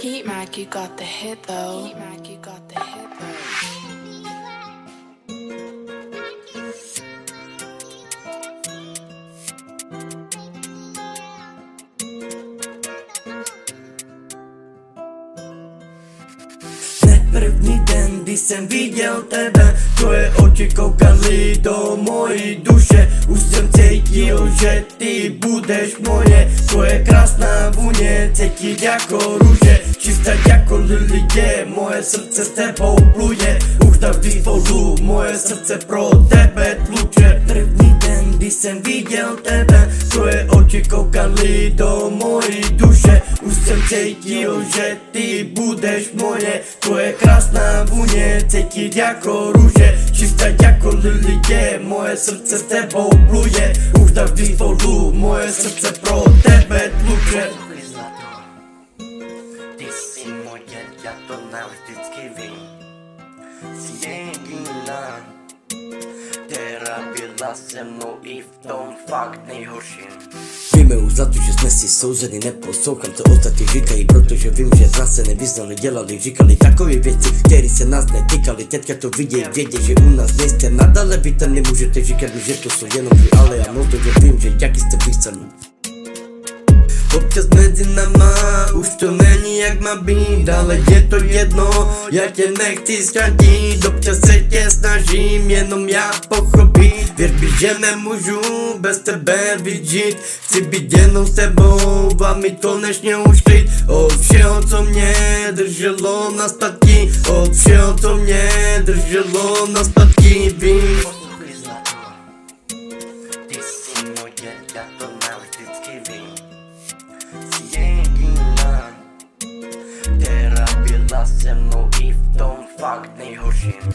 Heat Mac, you got the hit though. Heat Mac, you got the hit though. První den, kdy jsem viděl tebe, tvoje oči koukaly do mojí duše. Už jsem cítil, že ty budeš moje, tvoje krásná vůně cítit jako růže. Čistá jako lilie, moje srdce s tebou pluje. Už navždy spolu, moje srdce pro tebe tluče. První den, kdy jsem viděl tebe, tvoje oči koukaly do mojí duše. Už jsem cítil, že ty budeš moje, tvoje krásná vůně cítit jako růže. Čistá jako lilie, moje srdce s tebou pluje. Už navždy spolu, moje srdce pro tebe tluče. Ty jsi moje, já to navždycky vím. Jsi jediná, která byla se mnou i v tom fakt nejhorším. Víme už za to, že jsme si souzeni, neposlouchám, co ostatní říkají, protože vím, že z nás se nevyznali, dělali, říkali takové věci, které se nás netýkaly. Teďka to vidějí, vědě, že u nás nejste nadále, vy tam nemůžete říkat, že to jsou jenom vy, ale já moc dobře vím, že jaký jste vysaný. Občas mezi nama už to není jak má být, ale je to jedno, já tě nechci ztratit. Občas se tě snažím, jenom já pochopit. Věř mi, že nemůžu bez tebe vyžít. Chci být jenom s tebou a mít konečně už klid. Od všeho, co mě drželo na statky, od všeho, co mě drželo na statky, vím. Ty jsi moje, já to navždycky vím. Jsi jediná, která byla se mnou i v tom fakt nejhorším.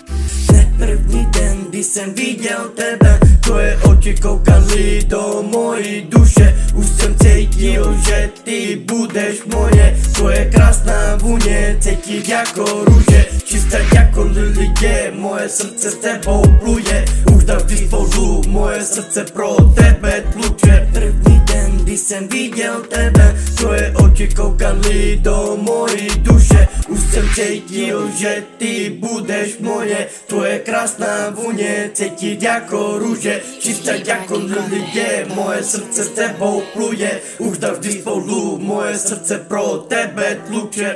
První den, kdy jsem viděl tebe, tvoje oči koukaly do mojí duše. Už jsem cítil, že ty budeš moje, tvoje krásná vůně cítit jako růže. Čistá jako lilie, moje srdce s tebou pluje. Už navždy spolu, moje srdce pro tebe tluče. První den, kdy jsem viděl tebe, tvoje oči koukaly do mojí duše. Už jsem cítil, že ty budeš moje, tvoje krásná vůně cítit jako růže. Čistá jako lilie, moje srdce s tebou pluje. Už navždy spolu, moje srdce pro tebe tluče.